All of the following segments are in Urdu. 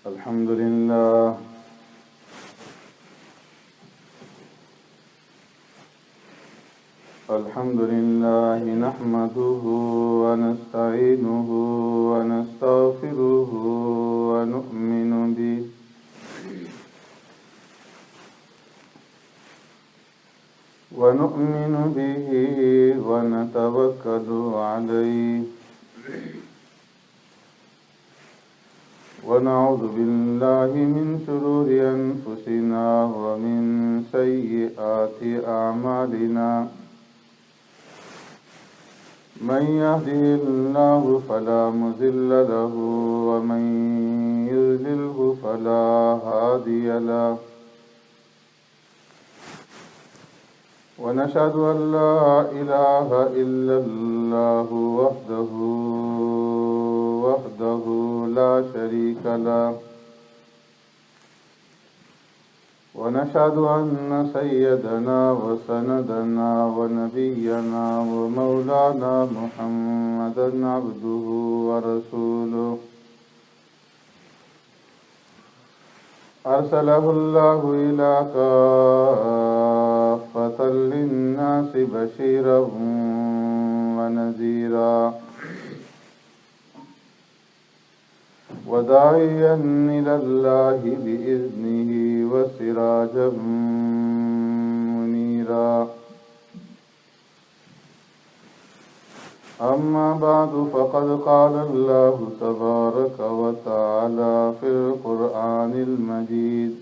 الحمد لله نحمده ونستعينه ونستغفره ونؤمن به ونتوكل عليه ونعوذ بالله من شرور أنفسنا ومن سيئات أعمالنا من يهده الله فلا مضل له ومن يضلله فلا هادي له ونشهد أن لا إله إلا الله وحده لا شريك له ونشهد أن سيدنا وسندنا ونبينا ومولانا محمدا عبده ورسوله أرسله الله إلى كافة للناس بشيرا ونذيرا وداعيا إلى الله بإذنه وسراجا منيرا أما بعد فقد قال الله تبارك وتعالى في القرآن المجيد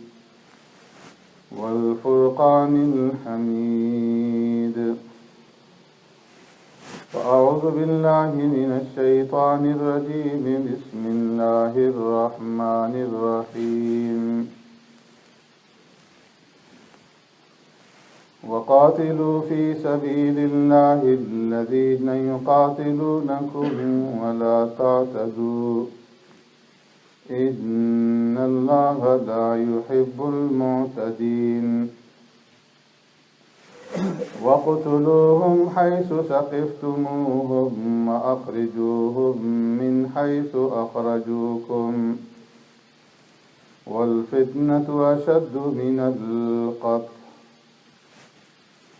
والفرقان الحميد فأعوذ بالله من الشيطان الرجيم بسم الله الرحمن الرحيم وقاتلوا في سبيل الله الذين يقاتلونكم ولا تعتدوا إن الله لا يحب المعتدين وَاقْتُلُوهُمْ حَيْثُ ثَقِفْتُمُوهُمْ وَأَخْرِجُوهُمْ مِنْ حَيْثُ أَخْرَجُوكُمْ وَالْفِتْنَةُ أَشَدُّ مِنَ الْقَتْلِ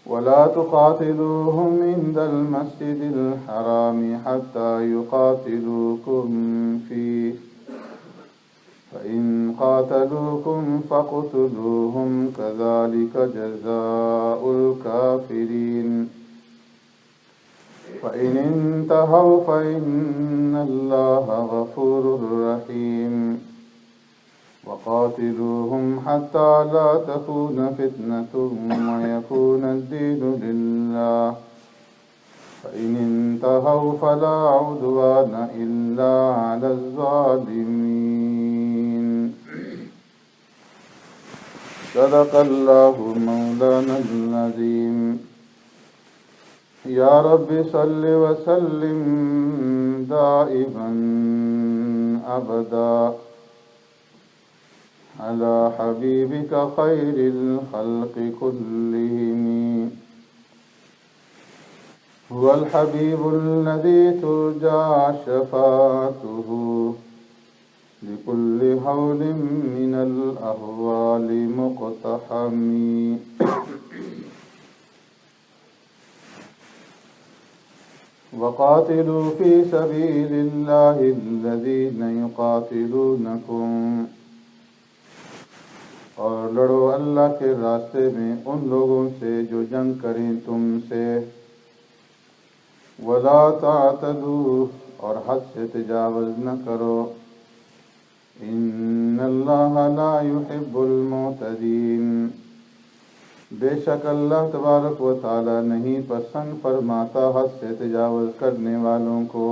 وَلَا تُقَاتِلُوهُمْ عِندَ الْمَسْجِدِ الْحَرَامِ حَتَّى يُقَاتِلُوكُمْ فِيهِ فَإِنْ قَاتَلُوكُمْ فَاقْتُلُوهُمْ كَذَلِكَ جَزَاءُ الْكَافِرِينَ فَإِنِ انْتَهَوْا فَإِنَّ اللَّهَ غَفُورٌ رَحِيمٌ وَقَاتِلُوهُمْ حَتَّى لَا تَكُونَ فِتْنَةٌ وَيَكُونَ الدِّينُ لِلَّهِ فَإِنِ انْتَهَوْا فَلَا عُدْوَانَ إِلَّا عَلَى الظَّالِمِينَ صدق الله مولانا العظيم يا رب صل وسلم دائما أبدا على حبيبك خير الخلق كلهم هو الحبيب الذي ترجى شفاعته لكل هول من الأهوال مقتحم وقاتلوا في سبيل الله الذين يقاتلونكم اور لڑو اللہ کے راستے میں ان لوگوں سے جو جنگ کریں تم سے ولا تعتدوا اور حد سے تجاوز نہ کرو ان اللہ لا يحب المعتدین بے شک اللہ تبارک و تعالی نہیں پسند فرماتا حد سے تجاوز کرنے والوں کو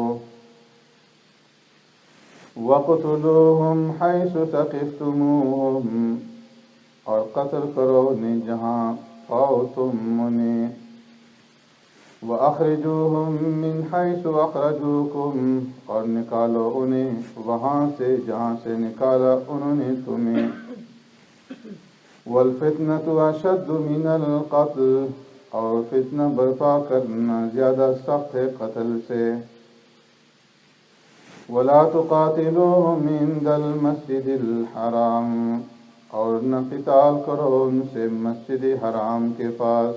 وَاقْتُلُوهُمْ حَيْثُ ثَقِفْتُمُوهُمْ اور قتل کرو انہیں جہاں پاؤ تم انہیں وَأَخْرِجُوهُمْ مِنْ حَيْثُ أَخْرَجُوكُمْ اور نکالو انہیں وہاں سے جہاں سے نکالا انہوں نے تمہیں وَالْفِتْنَةُ أَشَدُّ مِنَ الْقَتْلِ اور فتنہ برپا کرنا زیادہ سخت ہے قتل سے ولا تقاتلوهم عند المسجد الحرام، اور نہ قتال کرو ان سے مسجد حرام کے پاس،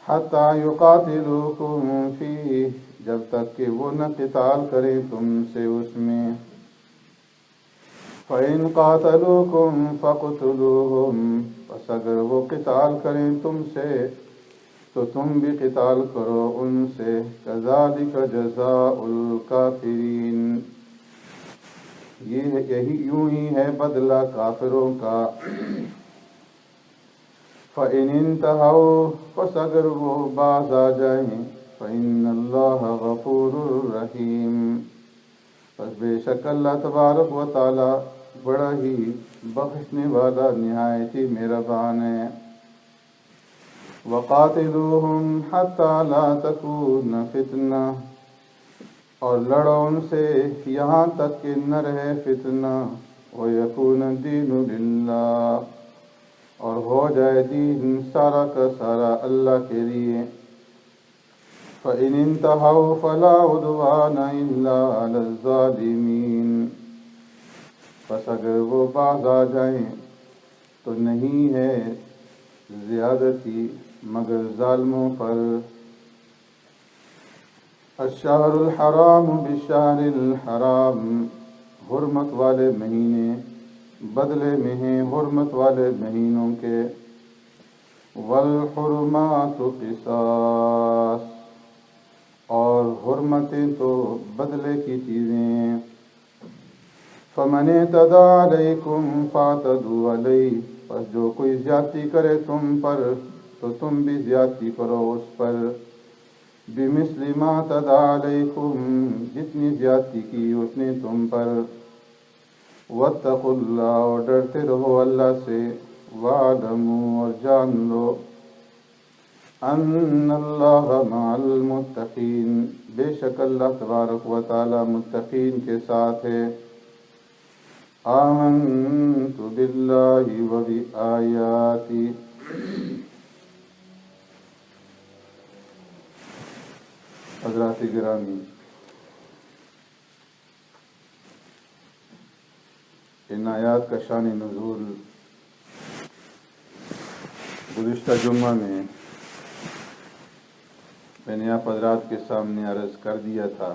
حتی یقاتلوکم فیہ، جب تک کہ وہ نہ قتال کریں تم سے اس میں، فَإِنْ قَاتَلُوكُمْ فَاقْتُلُوهُمْ، پس اگر وہ قتال کریں تم سے تو تم بھی قتال کرو ان سے، كَذَلِكَ جَزَاءُ الْكَافِرِينَ، یہی یوں ہی ہے بدلہ کافروں کا۔ فَإِنِ انْتَهَوْا، پس اگر وہ باز آ جائیں، فَإِنَّ اللَّهَ غَفُورٌ رَحِيمٌ، پس بے شک اللہ تبارک و تعالی بڑا ہی بخشنے والا نہایت ہی مہربان ہے۔ وَقَاتِلُوهُمْ حَتَّى لَا تَكُونَ فِتْنَةٌ، اور لڑو ان سے یہاں تک کہ نہ رہے فتنہ، وَيَكُونَ الدِّينُ لِلَّهِ، اور ہو جائے دین سارا کا سارا اللہ کے لیے۔ فَإِنِ انْتَهَوْا فَلَا عُدْوَانَ إِلَّا عَلَى الظَّالِمِينَ، پس اگر وہ باز آ جائیں تو نہیں ہے زیادتی مگر ظالموں پر۔ الشہر الحرام بالشہر الحرام، حرمت والے مہینے بدلے میں ہیں حرمت والے مہینوں کے۔ والحرمات قصاص، اور حرمتیں تو بدلے کی چیزیں ہیں۔ فمن اعتدى علیکم فاعتدوا علیہ، پس جو کوئی زیادتی کرے تم پر تو تم بھی زیادتی کرو اس پر، بمثل ما اعتدى علیکم، جتنی زیادتی کی اس نے تم پر۔ واتقوا اللہ، اور ڈرتے رہو اللہ سے، واعلموا، اور جان لو، ان اللہ مع المتقین، بے شک اللہ تبارک و تعالی متقین کے ساتھ ہے۔ آمنت باللہ و بآیاتی، حضرات گرامی، ان آیات کا شان نزول گزشتہ جمعہ میں نے آپ حضرات کے سامنے عرض کر دیا تھا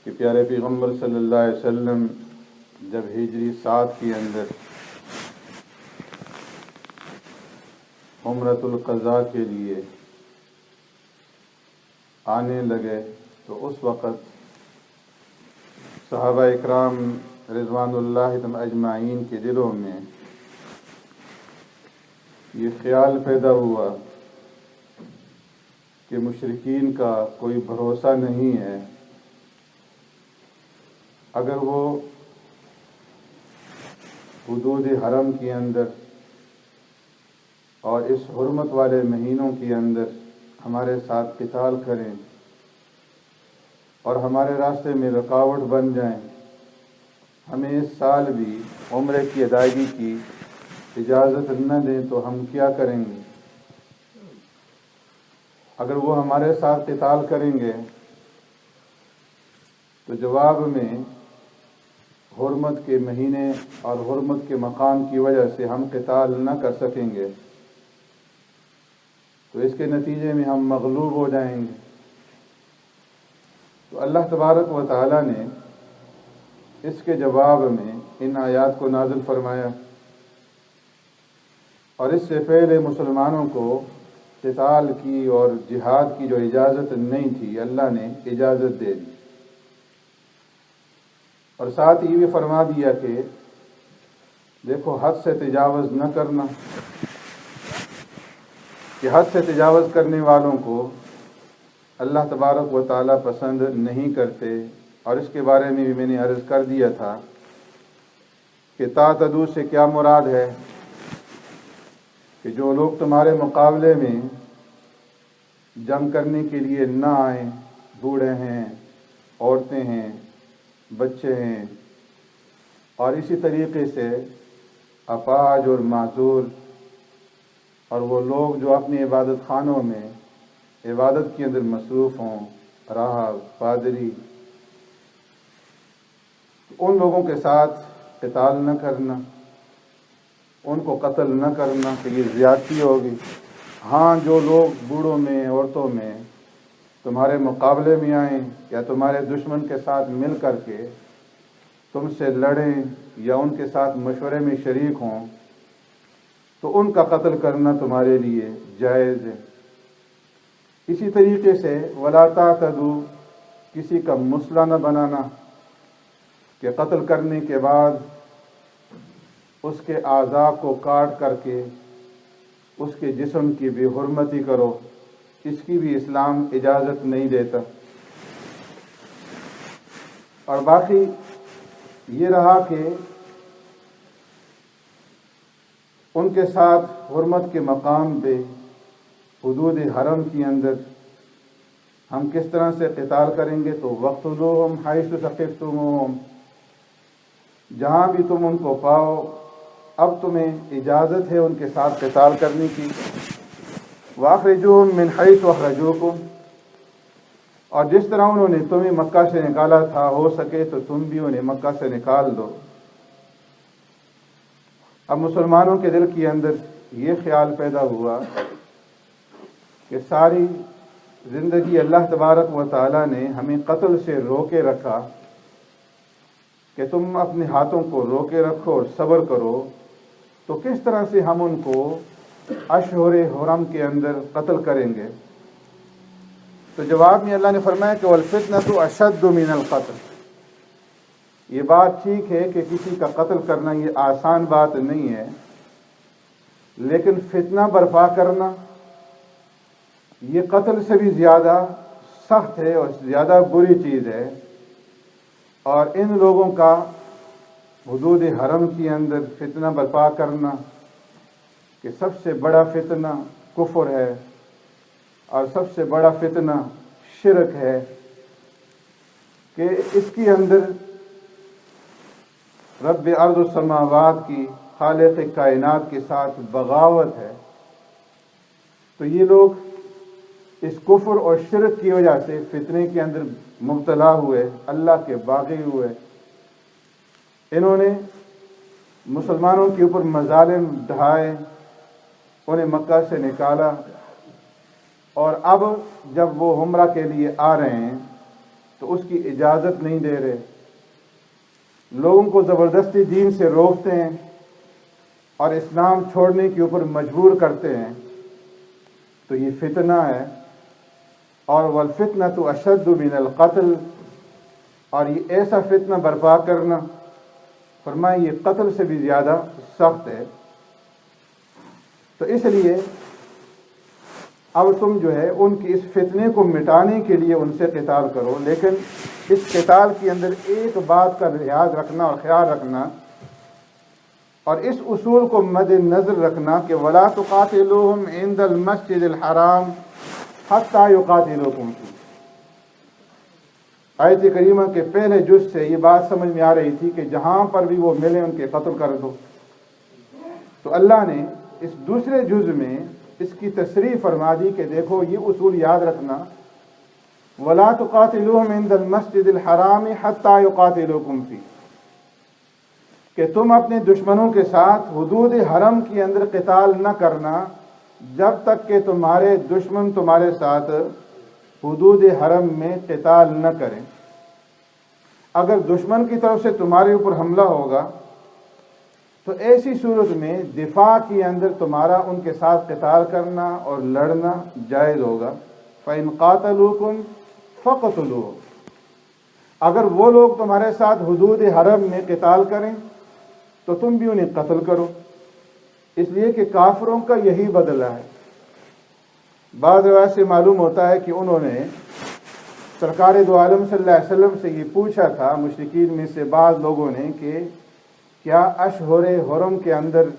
کہ پیارے پیغمبر صلی اللہ علیہ وسلم جب ہجری 7 کے اندر عمرۃ القضاء کے لیے آنے لگے تو اس وقت صحابہ اکرام رضوان اللہ اجمعین کے دلوں میں یہ خیال پیدا ہوا کہ مشرکین کا کوئی بھروسہ نہیں ہے، اگر وہ حدود حرم کے اندر اور اس حرمت والے مہینوں کے اندر ہمارے ساتھ قتال کریں اور ہمارے راستے میں رکاوٹ بن جائیں، ہمیں اس سال بھی عمرے کی ادائیگی کی اجازت نہ دیں تو ہم کیا کریں گے؟ اگر وہ ہمارے ساتھ قتال کریں گے تو جواب میں حرمت کے مہینے اور حرمت کے مقام کی وجہ سے ہم قتال نہ کر سکیں گے، تو اس کے نتیجے میں ہم مغلوب ہو جائیں گے۔ تو اللہ تبارک و تعالی نے اس کے جواب میں ان آیات کو نازل فرمایا، اور اس سے پہلے مسلمانوں کو قتال کی اور جہاد کی جو اجازت نہیں تھی اللہ نے اجازت دے دی، اور ساتھ یہ بھی فرما دیا کہ دیکھو حد سے تجاوز نہ کرنا، کہ حد سے تجاوز کرنے والوں کو اللہ تبارک و تعالی پسند نہیں کرتے۔ اور اس کے بارے میں بھی میں نے عرض کر دیا تھا کہ تعتدوا سے کیا مراد ہے، کہ جو لوگ تمہارے مقابلے میں جنگ کرنے کے لیے نہ آئیں، بوڑھے ہیں، عورتیں ہیں، بچے ہیں، اور اسی طریقے سے اپاہج اور معذور، اور وہ لوگ جو اپنی عبادت خانوں میں عبادت کے اندر مصروف ہوں، راہب، پادری، ان لوگوں کے ساتھ قتال نہ کرنا، ان کو قتل نہ کرنا کہ یہ زیادتی ہوگی۔ ہاں، جو لوگ بوڑھوں میں، عورتوں میں تمہارے مقابلے میں آئیں یا تمہارے دشمن کے ساتھ مل کر کے تم سے لڑیں یا ان کے ساتھ مشورے میں شریک ہوں، تو ان کا قتل کرنا تمہارے لیے جائز ہے۔ اسی طریقے سے وَلَا تَعْتَدُوا، کسی کا مسئلہ نہ بنانا کہ قتل کرنے کے بعد اس کے اعضاء کو کاٹ کر کے اس کے جسم کی بے حرمتی کرو، اس کی بھی اسلام اجازت نہیں دیتا۔ اور باقی یہ رہا کہ ان کے ساتھ حرمت کے مقام پہ حدود حرم کے اندر ہم کس طرح سے قتال کریں گے، تو وَاقْتُلُوهُمْ حَيْثُ ثَقِفْتُمُوهُمْ، جہاں بھی تم ان کو پاؤ اب تمہیں اجازت ہے ان کے ساتھ قتال کرنے کی۔ وَأَخْرِجُوهُمْ مِنْ حَيْثُ أَخْرَجُوكُمْ، اور جس طرح انہوں نے تمہیں مکہ سے نکالا تھا، ہو سکے تو تم بھی انہیں مکہ سے نکال دو۔ اب مسلمانوں کے دل کے اندر یہ خیال پیدا ہوا کہ ساری زندگی اللہ تبارک و تعالیٰ نے ہمیں قتل سے روکے رکھا کہ تم اپنے ہاتھوں کو روکے رکھو اور صبر کرو، تو کس طرح سے ہم ان کو اشہر حرم کے اندر قتل کریں گے؟ تو جواب میں اللہ نے فرمایا کہ وَالْفِتْنَةُ أَشَدُّ مِنَ الْقَتْلِ، یہ بات ٹھیک ہے کہ کسی کا قتل کرنا یہ آسان بات نہیں ہے، لیکن فتنہ برپا کرنا یہ قتل سے بھی زیادہ سخت ہے اور زیادہ بری چیز ہے۔ اور ان لوگوں کا حدود حرم کے اندر فتنہ برپا کرنا کہ سب سے بڑا فتنہ کفر ہے اور سب سے بڑا فتنہ شرک ہے، کہ اس کے اندر رب ارض و سماوات کی، خالق کائنات کے ساتھ بغاوت ہے۔ تو یہ لوگ اس کفر اور شرک کی وجہ سے فتنے کے اندر مبتلا ہوئے، اللہ کے باغی ہوئے۔ انہوں نے مسلمانوں کے اوپر مظالم ڈھائے، انہیں مکہ سے نکالا، اور اب جب وہ عمرہ کے لیے آ رہے ہیں تو اس کی اجازت نہیں دے رہے، لوگوں کو زبردستی دین سے روکتے ہیں اور اسلام چھوڑنے کے اوپر مجبور کرتے ہیں۔ تو یہ فتنہ ہے، اور وَالْفِتْنَةُ أَشَدُّ مِنَ الْقَتْلِ، اور یہ ایسا فتنہ برپا کرنا فرمائے یہ قتل سے بھی زیادہ سخت ہے۔ تو اس لیے اب تم جو ہے ان کی اس فتنے کو مٹانے کے لیے ان سے قتال کرو، لیکن اس قتال کے اندر ایک بات کا لحاظ رکھنا اور خیال رکھنا اور اس اصول کو مد نظر رکھنا کہ وَلَا تُقَاتِلُوهُمْ عِنْدَ الْمَسْجِدِ الْحَرَامِ حَتَّى يُقَاتِلُوكُمْ فِيهِ۔ آیت کریمہ کے پہلے جز سے یہ بات سمجھ میں آ رہی تھی کہ جہاں پر بھی وہ ملے ان کے قتل کر دو، تو اللہ نے اس دوسرے جز میں اس کی تصریح فرما دی کہ دیکھو یہ اصول یاد رکھنا، وَلَا تُقَاتِلُوهُمْ عِنْدَ الْمَسْجِدِ الْحَرَامِ حَتَّى يُقَاتِلُوكُمْ فِيهِ، کہ تم اپنے دشمنوں کے ساتھ حدود حرم کے اندر قتال نہ کرنا جب تک کہ تمہارے دشمن تمہارے ساتھ حدود حرم میں قتال نہ کریں۔ اگر دشمن کی طرف سے تمہارے اوپر حملہ ہوگا تو ایسی صورت میں دفاع کے اندر تمہارا ان کے ساتھ قتال کرنا اور لڑنا جائز ہوگا۔ فَإِنْ قَاتَلُوكُمْ فَقْتُلُوهُمْ، اگر وہ لوگ تمہارے ساتھ حدود حرم میں قتال کریں تو تم بھی انہیں قتل کرو، اس لیے کہ کافروں کا یہی بدلہ ہے۔ بعض روایت سے معلوم ہوتا ہے کہ انہوں نے سرکار دو عالم صلی اللہ علیہ وسلم سے یہ پوچھا تھا، مشرکین میں سے بعض لوگوں نے، کہ کیا اشہر حرم کے اندر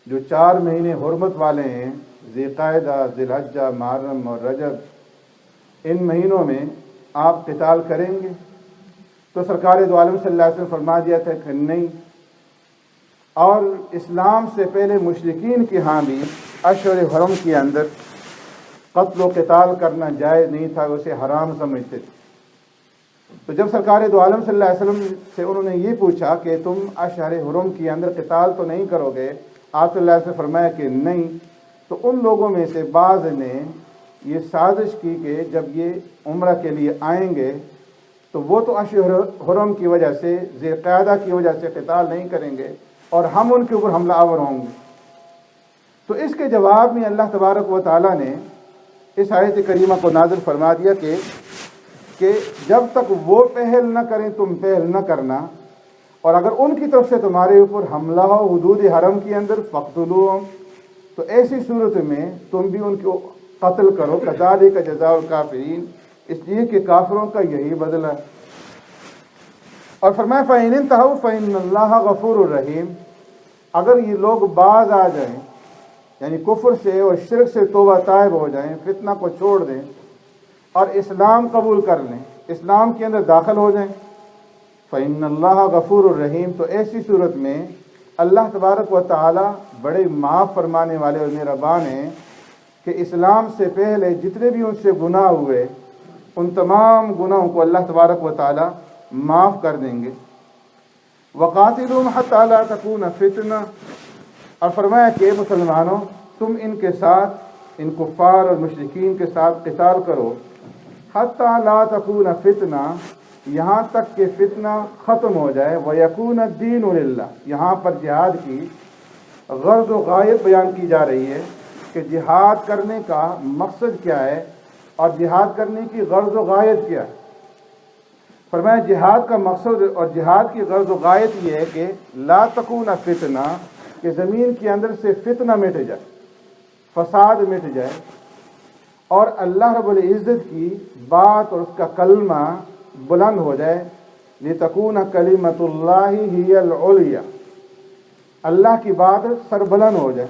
جو 4 مہینے حرمت والے ہیں، ذی قعدہ، ذی الحجہ، محرم اور رجب، ان مہینوں میں آپ قتال کریں گے؟ تو سرکار دو عالم صلی اللہ علیہ وسلم فرما دیا تھا کہ نہیں۔ اور اسلام سے پہلے مشرکین کے ہاں بھی اشہر حرم کے اندر قتل و قتال کرنا جائز نہیں تھا، اسے حرام سمجھتے تھے۔ تو جب سرکار دو عالم صلی اللہ علیہ وسلم سے انہوں نے یہ پوچھا کہ تم اشہر حرم کے اندر قتال تو نہیں کرو گے، آپ صلی اللہ علیہ وسلم نے فرمایا کہ نہیں، تو ان لوگوں میں سے بعض نے یہ سازش کی کہ جب یہ عمرہ کے لیے آئیں گے تو وہ تو اشہر حرم کی وجہ سے، ذی القعدہ کی وجہ سے قتال نہیں کریں گے اور ہم ان کے اوپر حملہ آور ہوں گے۔ تو اس کے جواب میں اللہ تبارک و تعالیٰ نے اس آیت کریمہ کو نازل فرما دیا کہ جب تک وہ پہل نہ کریں تم پہل نہ کرنا، اور اگر ان کی طرف سے تمہارے اوپر حملہ ہو حدود حرم کے اندر فقتلوہم، تو ایسی صورت میں تم بھی ان کو قتل کرو، کذالک جزاء الکافرین، اس لیے کہ کافروں کا یہی بدلہ ہے۔ اور فرمایا فَإِنِ انتہوا فَإِنَّ اللَّهَ غَفُورٌ رَحِيمٌ، اگر یہ لوگ باز آ جائیں، یعنی کفر سے اور شرک سے توبہ طائب ہو جائیں، فتنہ کو چھوڑ دیں اور اسلام قبول کر لیں، اسلام کے اندر داخل ہو جائیں، فَإِنَّ اللَّهَ غَفُورٌ رَحِيمٌ، تو ایسی صورت میں اللہ تبارک و تعالی بڑے معاف فرمانے والے اور مہربان ہیں کہ اسلام سے پہلے جتنے بھی ان سے گناہ ہوئے ان تمام گناہوں کو اللہ تبارک و تعالی معاف کر دیں گے۔ وَقَاتِلُوهُمْ حَتَّىٰ لَا تَكُونَ فِتْنَةٌ، اور فرمایا کہ مسلمانوں تم ان کے ساتھ، ان کفار اور مشرکین کے ساتھ قتال کرو، حَتَّىٰ لَا تَكُونَ فِتْنَةٌ، یہاں تک کہ فتنہ ختم ہو جائے، وَيَكُونَ الدِّينُ لِلَّهِ، یہاں پر جہاد کی غرض و غایت بیان کی جا رہی ہے کہ جہاد کرنے کا مقصد کیا ہے اور جہاد کرنے کی غرض و غایت کیا ہے۔ فرمایا جہاد کا مقصد اور جہاد کی غرض و غایت یہ ہے کہ لا تکون فتنہ، کہ زمین کے اندر سے فتنہ مٹ جائے، فساد مٹ جائے، اور اللہ رب العزت کی بات اور اس کا کلمہ بلند ہو جائے، لتکون کلمۃ اللہ ہی العلیٰ، اللہ کی بات سربلند ہو جائے۔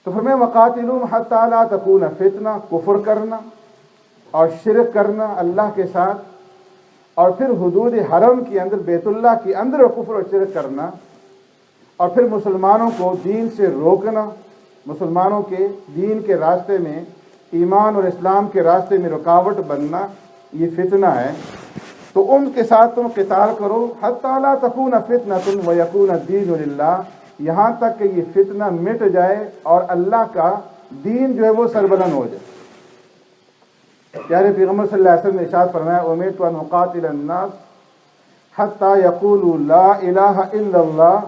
تو فرمایا وقاتلوہم حتی لا تکون فتنہ، کفر کرنا اور شرک کرنا اللہ کے ساتھ، اور پھر حدود حرم کے اندر بیت اللہ کے اندر کفر اور شرک کرنا، اور پھر مسلمانوں کو دین سے روکنا، مسلمانوں کے دین کے راستے میں، ایمان اور اسلام کے راستے میں رکاوٹ بننا، یہ فتنہ ہے۔ تو ان کے ساتھ تم قتال کرو، حتی لا تکون فتنۃ ویکون الدین للہ، یہاں تک کہ یہ فتنہ مٹ جائے اور اللہ کا دین جو ہے وہ سربلند ہو جائے۔ پیارے پیغمبر صلی اللہ علیہ وسلم نے ارشاد فرمایا امرت ان اقاتل الناس حتی یقولوا لا الہ الا اللہ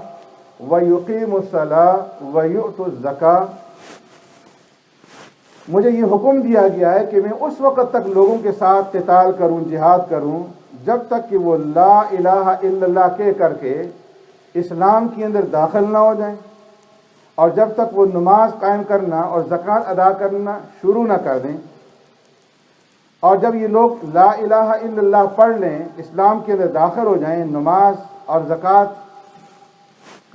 ویقیموا الصلاۃ ویؤتوا الزکاۃ، مجھے یہ حکم دیا گیا ہے کہ میں اس وقت تک لوگوں کے ساتھ قتال کروں، جہاد کروں، جب تک کہ وہ لا الہ الا اللہ کہہ کر کے اسلام کے اندر داخل نہ ہو جائیں، اور جب تک وہ نماز قائم کرنا اور زکوٰۃ ادا کرنا شروع نہ کر دیں، اور جب یہ لوگ لا الہ الا اللہ پڑھ لیں، اسلام کے اندر داخل ہو جائیں، نماز اور زکوٰۃ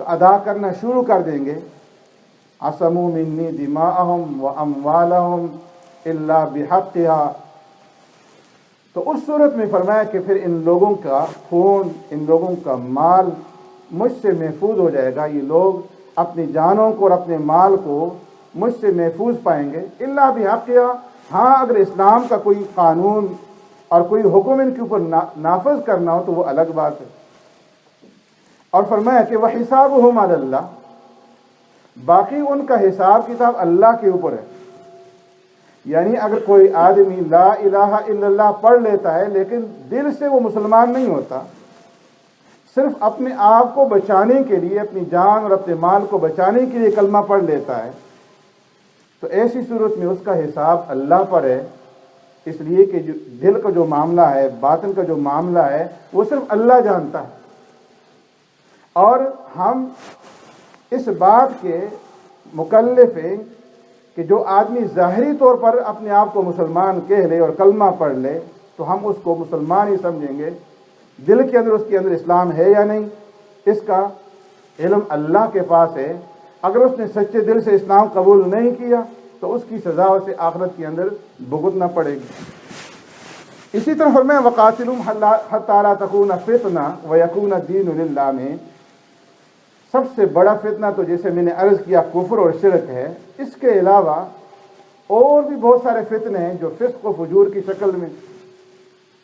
ادا کرنا شروع کر دیں گے، عصموا منی دماءہم واموالہم الا بحقہا، تو اس صورت میں فرمایا کہ پھر ان لوگوں کا خون، ان لوگوں کا مال مجھ سے محفوظ ہو جائے گا، یہ لوگ اپنی جانوں کو اور اپنے مال کو مجھ سے محفوظ پائیں گے، الا بحقہا، ہاں اگر اسلام کا کوئی قانون اور کوئی حکم ان کے اوپر نافذ کرنا ہو تو وہ الگ بات ہے۔ اور فرمایا کہ وَحِسَابُهُمْ عَلَى اللَّهِ، باقی ان کا حساب کتاب اللہ کے اوپر ہے۔ یعنی اگر کوئی آدمی لا الہ الا اللہ پڑھ لیتا ہے لیکن دل سے وہ مسلمان نہیں ہوتا، صرف اپنے آپ کو بچانے کے لیے، اپنی جان اور اپنے مال کو بچانے کے لیے کلمہ پڑھ لیتا ہے، تو ایسی صورت میں اس کا حساب اللہ پر ہے، اس لیے کہ جو دل کا جو معاملہ ہے، باطن کا جو معاملہ ہے، وہ صرف اللہ جانتا ہے۔ اور ہم اس بات کے مکلف ہیں کہ جو آدمی ظاہری طور پر اپنے آپ کو مسلمان کہہ لے اور کلمہ پڑھ لے تو ہم اس کو مسلمان ہی سمجھیں گے، دل کے اندر اس کے اندر اسلام ہے یا نہیں، اس کا علم اللہ کے پاس ہے۔ اگر اس نے سچے دل سے اسلام قبول نہیں کیا تو اس کی سزا اسے آخرت کے اندر بھگتنا پڑے گی۔ اسی طرح فرمایا وقاتلوہم حتی لا تکون فتنہ ویکون الدین للہ میں سب سے بڑا فتنہ تو جیسے میں نے عرض کیا کفر اور شرک ہے، اس کے علاوہ اور بھی بہت سارے فتنے ہیں جو فسق و فجور کی شکل میں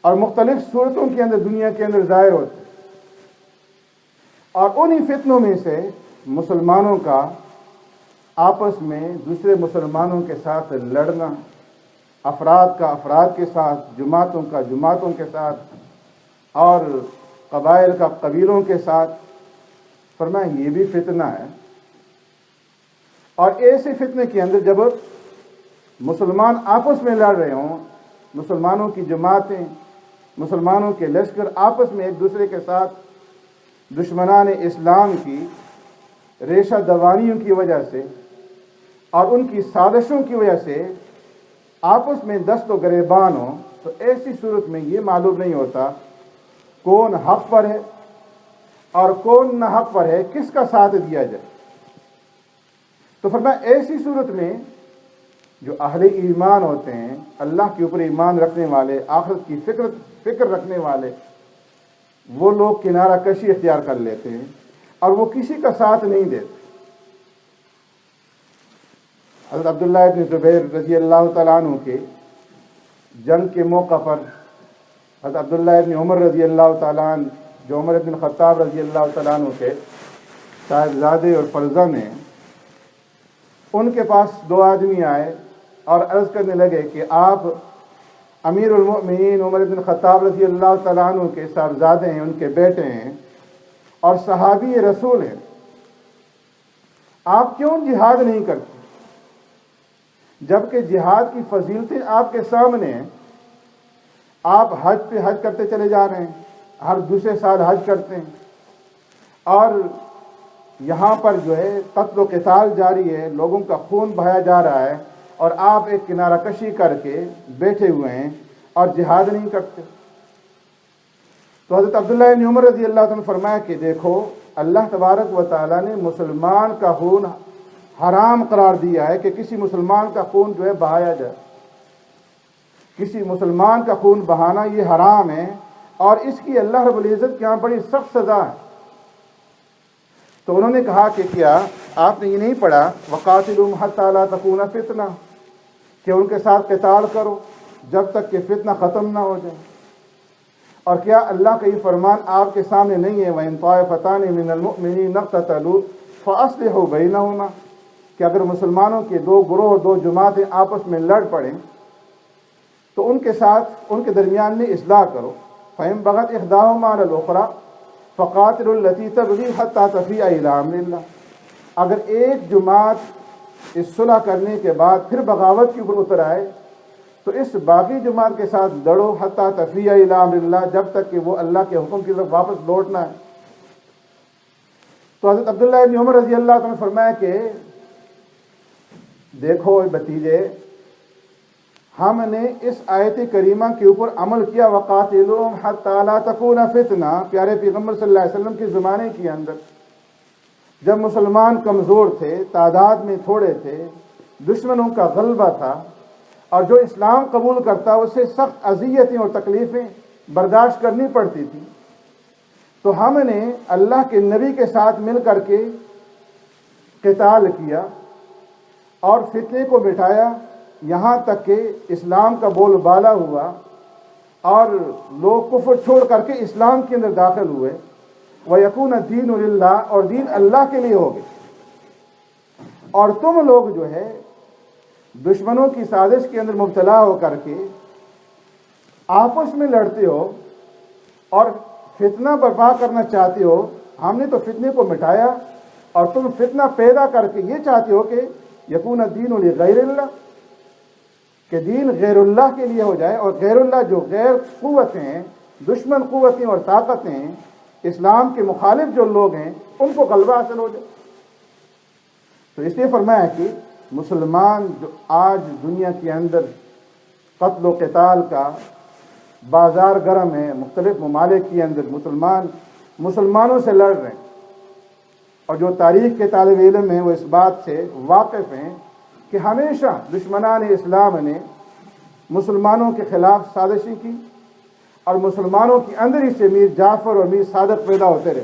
اور مختلف صورتوں کے اندر دنیا کے اندر ظاہر ہوتے ہیں، اور انہی فتنوں میں سے مسلمانوں کا آپس میں دوسرے مسلمانوں کے ساتھ لڑنا، افراد کا افراد کے ساتھ، جماعتوں کا جماعتوں کے ساتھ، اور قبائل کا قبیلوں کے ساتھ، فرمایا یہ بھی فتنہ ہے۔ اور ایسے فتنے کے اندر جب مسلمان آپس میں لڑ رہے ہوں، مسلمانوں کی جماعتیں، مسلمانوں کے لشکر آپس میں ایک دوسرے کے ساتھ دشمنان اسلام کی ریشہ دوانیوں کی وجہ سے اور ان کی سازشوں کی وجہ سے آپس میں دست و گریبان ہوں، تو ایسی صورت میں یہ معلوم نہیں ہوتا کون حق پر ہے اور کون نہ حق پر ہے، کس کا ساتھ دیا جائے۔ تو فرمایا ایسی صورت میں جو اہل ایمان ہوتے ہیں، اللہ کے اوپر ایمان رکھنے والے، آخرت کی فکر رکھنے والے، وہ لوگ کنارہ کشی اختیار کر لیتے ہیں اور وہ کسی کا ساتھ نہیں دیتے۔ حضرت عبداللہ ابن زبیر رضی اللہ تعالیٰ عنہ کے جنگ کے موقع پر حضرت عبداللہ ابن عمر رضی اللہ تعالیٰ عنہ، جو عمر ابن خطاب رضی اللہ تعالیٰ عنہ کے صاحبزادے اور فرزند ہیں، ان کے پاس دو آدمی آئے اور عرض کرنے لگے کہ آپ امیر المؤمنین عمر بن خطاب رضی اللہ تعالیٰ عنہ کے صاحبزادے ہیں، ان کے بیٹے ہیں اور صحابی رسول ہیں، آپ کیوں جہاد نہیں کرتے جبکہ جہاد کی فضیلتیں آپ کے سامنے ہیں؟ آپ حج پہ حج کرتے چلے جا رہے ہیں، ہر دوسرے سال حج کرتے ہیں، اور یہاں پر جو ہے قتل و قتال جاری ہے، لوگوں کا خون بہایا جا رہا ہے، اور آپ ایک کنارہ کشی کر کے بیٹھے ہوئے ہیں اور جہاد نہیں کرتے۔ تو حضرت عبداللہ بن عمر رضی اللہ عنہ نے فرمایا کہ دیکھو، اللہ تبارک و تعالیٰ نے مسلمان کا خون حرام قرار دیا ہے کہ کسی مسلمان کا خون جو ہے بہایا جائے، کسی مسلمان کا خون بہانا یہ حرام ہے، اور اس کی اللہ رب العزت کے ہاں بڑی سخت سزا ہے۔ تو انہوں نے کہا کہ کیا آپ نے یہ نہیں پڑھا وَقَاتِلُوهُمْ حَتَّىٰ لَا تَكُونَ فِتْنَةٌ، کہ ان کے ساتھ قتال کرو جب تک کہ فتنہ ختم نہ ہو جائے؟ اور کیا اللہ کا یہ فرمان آپ کے سامنے نہیں ہے وَإِن طَائِفَتَانِ مِنَ الْمُؤْمِنِينَ اقْتَتَلُوا فَأَصْلِحُوا بَيْنَهُمَا، کہ اگر مسلمانوں کے دو گروہ، دو جماعتیں آپس میں لڑ پڑیں تو ان کے ساتھ، ان کے درمیان میں اصلاح کرو۔ فَإِن بَغَتْ إِحْدَاهُمَا عَلَى الْأُخْرَىٰ فَقَاتِلُوا الَّتِي تَبْغِي حَتَّىٰ تَفِيءَ إِلَىٰ أَمْرِ اللَّهِ، اگر ایک جماعت اس صلح کرنے کے بعد پھر بغاوت کے اوپر اتر آئے تو اس باقی جماعت کے ساتھ لڑو حتیٰ تفیء الی امر اللہ، جب تک کہ وہ اللہ کے حکم کی طرف واپس لوٹنا ہے۔ تو حضرت عبداللہ بن عمر رضی اللہ عنہ نے فرمایا کہ دیکھو بھتیجے، ہم نے اس آیت کریمہ کے اوپر عمل کیا وَقَاتِلُوهُمْ حَتَّىٰ لَا تَكُونَ فِتْنَةٌ، پیارے پیغمبر صلی اللہ علیہ وسلم کے زمانے کے اندر جب مسلمان کمزور تھے، تعداد میں تھوڑے تھے، دشمنوں کا غلبہ تھا، اور جو اسلام قبول کرتا اسے سخت اذیتیں اور تکلیفیں برداشت کرنی پڑتی تھی، تو ہم نے اللہ کے نبی کے ساتھ مل کر کے قتال کیا اور فتنے کو مٹایا، یہاں تک کہ اسلام کا بول بالا ہوا اور لوگ کفر چھوڑ کر کے اسلام کے اندر داخل ہوئے۔ وَيَكُونَ الدِّينُ لِلَّهِ، اور دین اللہ کے لیے ہوگی، اور تم لوگ جو ہے دشمنوں کی سازش کے اندر مبتلا ہو کر کے آپس میں لڑتے ہو اور فتنہ برپا کرنا چاہتے ہو۔ ہم نے تو فتنے کو مٹایا اور تم فتنہ پیدا کر کے یہ چاہتے ہو کہ یکون الدین لغیر اللہ، کہ دین غیر اللہ کے لیے ہو جائے، اور غیر اللہ جو غیر قوتیں ہیں، دشمن قوتیں اور طاقتیں ہیں، اسلام کے مخالف جو لوگ ہیں، ان کو غلبہ حاصل ہو جائے۔ تو اس لیے فرمایا کہ مسلمان جو آج دنیا کے اندر قتل و قتال کا بازار گرم ہے، مختلف ممالک کے اندر مسلمانوں سے لڑ رہے ہیں، اور جو تاریخ کے طالب علم ہیں وہ اس بات سے واقف ہیں کہ ہمیشہ دشمنان اسلام نے مسلمانوں کے خلاف سازشیں کی، اور مسلمانوں کے اندر ہی سے میر جعفر اور میر صادق پیدا ہوتے رہے،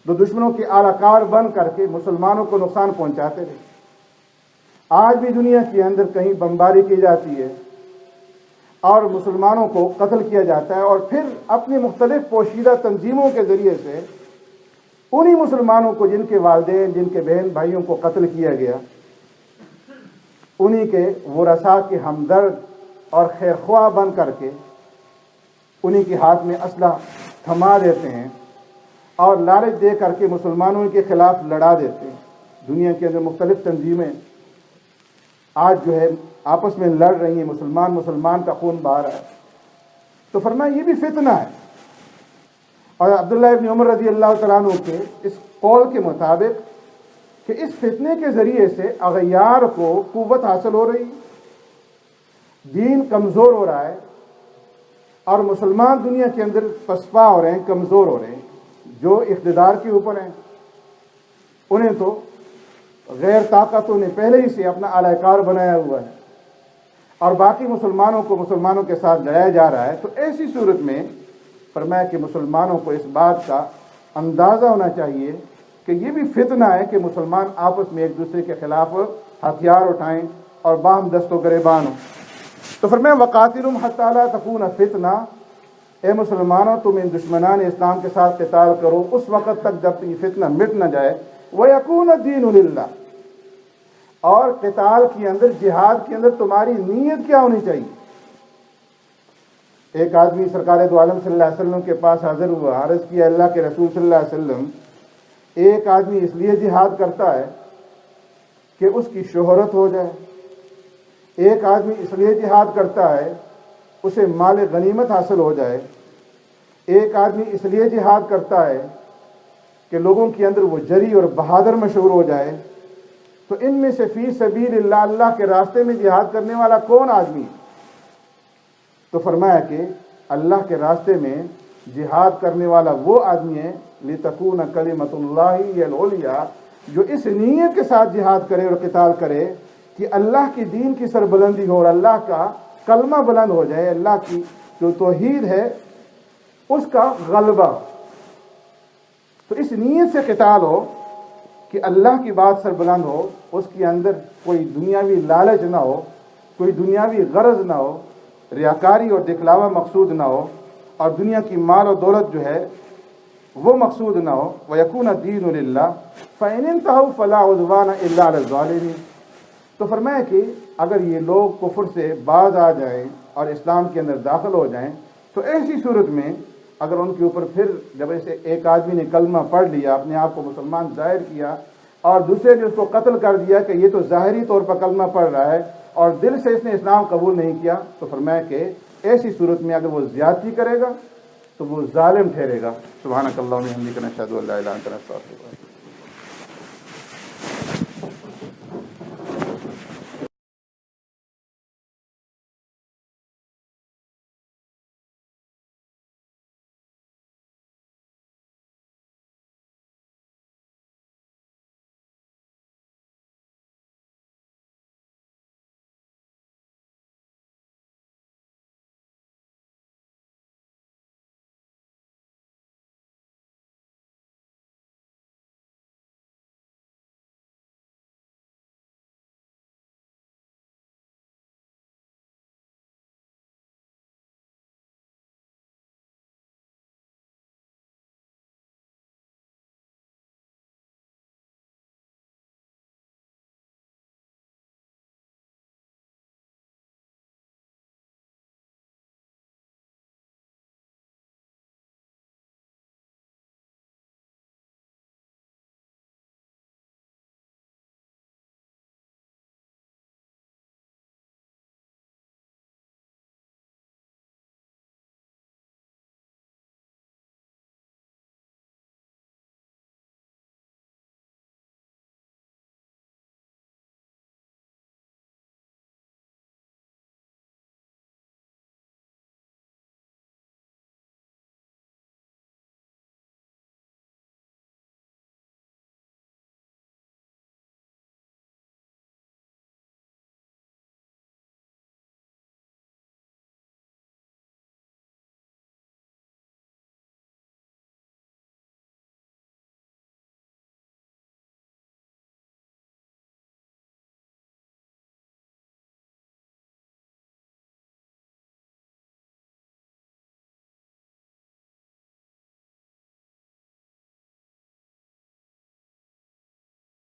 جو دشمنوں کے اعلی کار بن کر کے مسلمانوں کو نقصان پہنچاتے رہے۔ آج بھی دنیا کے اندر کہیں بمباری کی جاتی ہے اور مسلمانوں کو قتل کیا جاتا ہے، اور پھر اپنی مختلف پوشیدہ تنظیموں کے ذریعے سے انہی مسلمانوں کو جن کے والدین، جن کے بہن بھائیوں کو قتل کیا گیا، انہی کے ورثاء کے ہمدرد اور خیرخواہ بن کر کے انہی کے ہاتھ میں اسلحہ تھما دیتے ہیں اور لالچ دے کر کے مسلمانوں کے خلاف لڑا دیتے ہیں۔ دنیا کے اندر مختلف تنظیمیں آج جو ہے آپس میں لڑ رہی ہیں، مسلمان کا خون بہا رہا ہے۔ تو فرمایا یہ بھی فتنہ ہے۔ اور عبداللہ ابن عمر رضی اللہ تعالیٰ عنہ کے اس قول کے مطابق کہ اس فتنے کے ذریعے سے اغیار کو قوت حاصل ہو رہی، دین کمزور ہو رہا ہے، اور مسلمان دنیا کے اندر پسپا ہو رہے ہیں، کمزور ہو رہے ہیں۔ جو اقتدار کے اوپر ہیں انہیں تو غیر طاقتوں نے پہلے ہی سے اپنا اعلی کار بنایا ہوا ہے، اور باقی مسلمانوں کو مسلمانوں کے ساتھ لڑایا جا رہا ہے۔ تو ایسی صورت میں فرمایا کہ مسلمانوں کو اس بات کا اندازہ ہونا چاہیے کہ یہ بھی فتنہ ہے کہ مسلمان آپس میں ایک دوسرے کے خلاف ہتھیار اٹھائیں اور باہم دست و گریبان ہوں۔ تو فرمایا وَقَاتِلُهُمْ حَتَّىٰ لَا تَكُونَ فِتْنَةٌ، اے مسلمانوں تم ان دشمنان اسلام کے ساتھ قتال کرو اس وقت تک جب یہ فتنہ مٹ نہ جائے، وَيَكُونَ الدِّينُ لِلَّهِ، اور قتال کے اندر، جہاد کے اندر تمہاری نیت کیا ہونی چاہیے؟ ایک آدمی سرکار دو عالم صلی اللہ علیہ وسلم کے پاس حاضر ہوا، عرض کیا اللہ کے رسول صلی اللہ علیہ وسلم، ایک آدمی اس لیے جہاد کرتا ہے کہ اس کی شہرت ہو جائے، ایک آدمی اس لیے جہاد کرتا ہے اسے مال غنیمت حاصل ہو جائے، ایک آدمی اس لیے جہاد کرتا ہے کہ لوگوں کے اندر وہ جری اور بہادر مشہور ہو جائے۔ تو ان میں سے فی سبیل اللہ، اللہ کے راستے میں جہاد کرنے والا کون آدمی ہے؟ تو فرمایا کہ اللہ کے راستے میں جہاد کرنے والا وہ آدمی ہے لِتَكُونَ كَلِمَةُ اللَّهِ هِيَ الْعُلْيَا، جو اس نیت کے ساتھ جہاد کرے اور قتال کرے کہ اللہ کی دین کی سربلندی ہو اور اللہ کا کلمہ بلند ہو جائے، اللہ کی جو توحید ہے اس کا غلبہ۔ تو اس نیت سے قتال ہو کہ اللہ کی بات سربلند ہو، اس کے اندر کوئی دنیاوی لالچ نہ ہو، کوئی دنیاوی غرض نہ ہو، ریاکاری اور دکھلاوا مقصود نہ ہو، اور دنیا کی مال و دولت جو ہے وہ مقصود نہ ہو۔ وَيَكُونَ الدِّينُ لِلَّهِ فَإِنِ انْتَهَوْا فَلَا عُدْوَانَ إِلَّا عَلَى الظَّالِمِينَ۔ تو فرمایا کہ اگر یہ لوگ کفر سے باز آ جائیں اور اسلام کے اندر داخل ہو جائیں تو ایسی صورت میں اگر ان کے اوپر پھر جب ایسے ایک آدمی نے کلمہ پڑھ لیا، اپنے آپ کو مسلمان ظاہر کیا، اور دوسرے نے اس کو قتل کر دیا کہ یہ تو ظاہری طور پر کلمہ پڑھ رہا ہے اور دل سے اس نے اسلام قبول نہیں کیا، تو فرمایا کہ ایسی صورت میں اگر وہ زیادتی کرے گا تو وہ ظالم ٹھہرے گا۔ سبحانک اللہم و بحمدک، نشہد ان لا الہ الا انت، نستغفرک۔